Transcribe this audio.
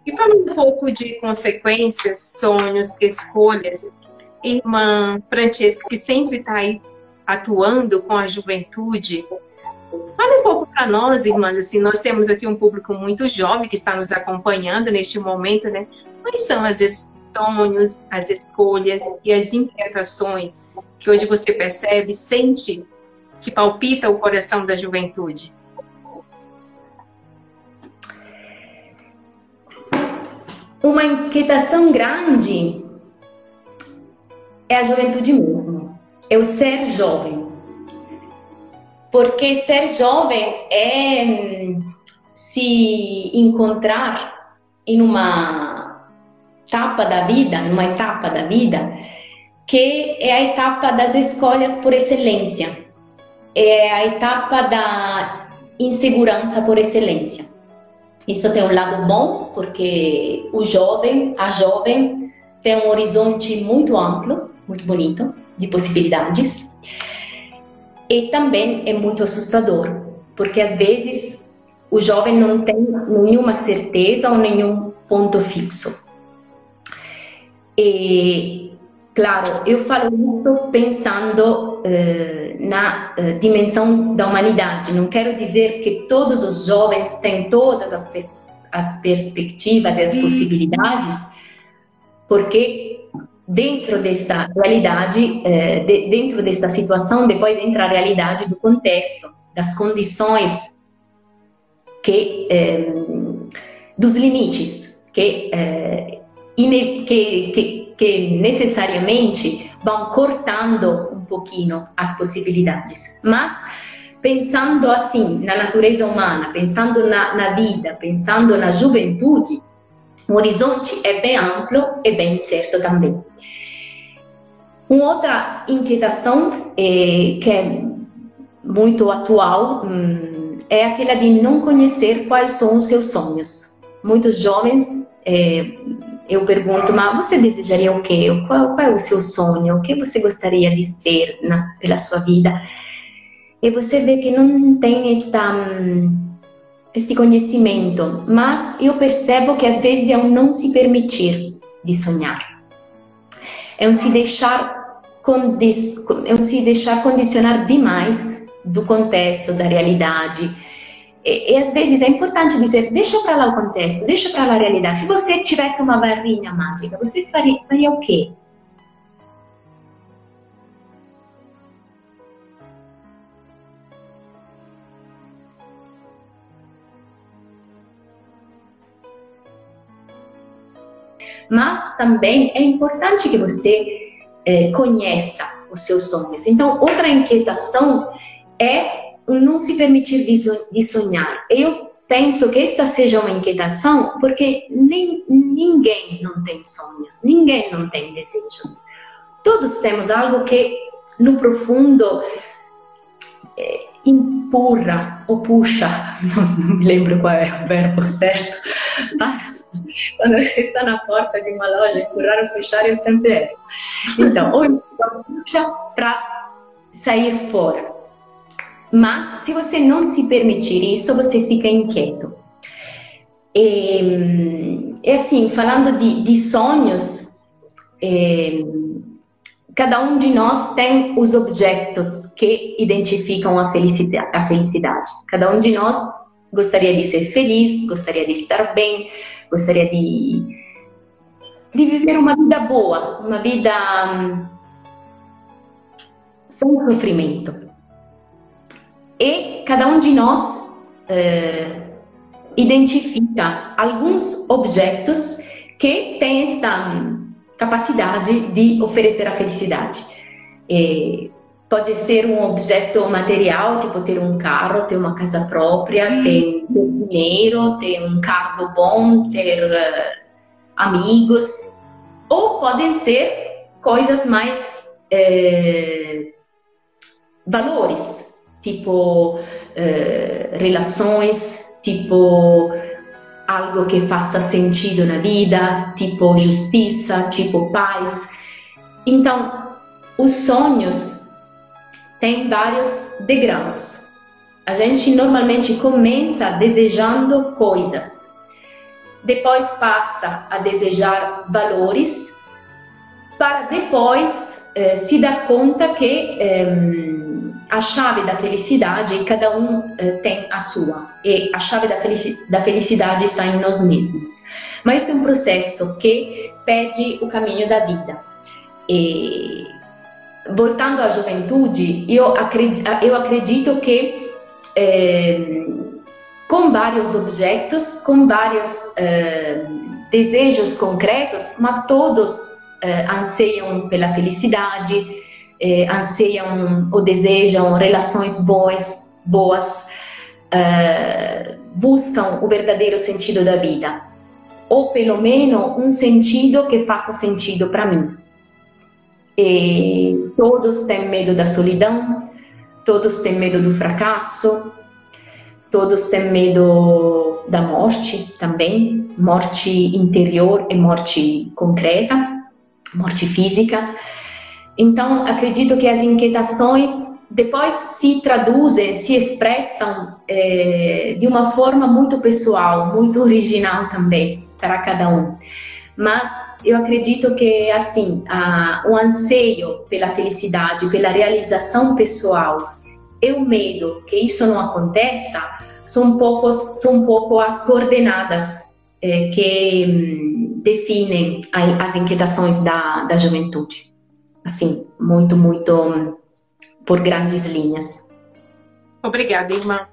E fala um pouco de consequências, sonhos, escolhas. Irmã Francesca, que sempre está aí atuando com a juventude, fala um pouco para nós, irmãs, assim, nós temos aqui um público muito jovem que está nos acompanhando neste momento, né? Quais são os sonhos, as escolhas e as inquietações que hoje você percebe, sente, que palpita o coração da juventude? Uma inquietação grande é a juventude mesmo, é o ser jovem. Porque ser jovem é se encontrar em uma etapa da vida, que é a etapa das escolhas por excelência, é a etapa da insegurança por excelência. Isso tem um lado bom, porque a jovem, tem um horizonte muito amplo, muito bonito, de possibilidades. E também é muito assustador, porque às vezes o jovem não tem nenhuma certeza ou nenhum ponto fixo. E, claro, eu falo isso pensando na dimensão da humanidade. Não quero dizer que todos os jovens têm todas as perspectivas e as possibilidades, porque dentro desta realidade, dentro desta situação, depois entra a realidade do contexto, das condições, dos limites, que necessariamente vão cortando um pouquinho as possibilidades. Mas, pensando assim, na natureza humana, pensando na vida, pensando na juventude, o horizonte é bem amplo e bem incerto também. Uma outra inquietação que é muito atual é aquela de não conhecer quais são os seus sonhos. Muitos jovens, eu pergunto, mas você desejaria o quê? Qual é o seu sonho? O que você gostaria de ser pela sua vida? E você vê que não tem este conhecimento, mas eu percebo que às vezes é um não se permitir de sonhar, é um se deixar condicionar demais do contexto, da realidade. E às vezes é importante dizer, deixa para lá o contexto, deixa para lá a realidade. Se você tivesse uma varinha mágica, você faria o quê? Mas também é importante que você conheça os seus sonhos. Então, outra inquietação é não se permitir de sonhar. Eu penso que esta seja uma inquietação porque ninguém não tem sonhos, ninguém não tem desejos. Todos temos algo que, no profundo, empurra ou puxa, não me lembro qual é o verbo certo, quando você está na porta de uma loja, empurrar ou puxar, eu sempre erro. Então, ou puxa para sair fora. Mas, se você não se permitir isso, você fica inquieto. E assim, falando de sonhos, cada um de nós tem os objetos que identificam a felicidade. Cada um de nós gostaria de ser feliz, gostaria de estar bem, gostaria de viver uma vida boa, uma vida sem sofrimento. E cada um de nós identifica alguns objetos que têm esta capacidade de oferecer a felicidade. Pode ser um objeto material, tipo ter um carro, ter uma casa própria, ter dinheiro, ter um cargo bom, ter amigos. Ou podem ser coisas mais valores, tipo relações, tipo algo que faça sentido na vida, tipo justiça, tipo paz. Então, os sonhos têm vários degraus. A gente normalmente começa desejando coisas. depois passa a desejar valores, para depois se dar conta que a chave da felicidade, cada um tem a sua, e a chave da felicidade está em nós mesmos. Mas é um processo que pede o caminho da vida. E, voltando à juventude, eu acredito que com vários objetos, com vários desejos concretos, mas todos anseiam pela felicidade, anseiam ou desejam relações boas, buscam o verdadeiro sentido da vida, ou pelo menos um sentido que faça sentido para mim. E todos têm medo da solidão, todos têm medo do fracasso, todos têm medo da morte também, morte interior e morte concreta, morte física. Então, acredito que as inquietações depois se traduzem, se expressam de uma forma muito pessoal, muito original também para cada um. Mas eu acredito que, assim, o anseio pela felicidade, pela realização pessoal e o medo que isso não aconteça são um pouco as coordenadas que definem as inquietações da juventude. Assim, muito por grandes linhas. Obrigada, irmã.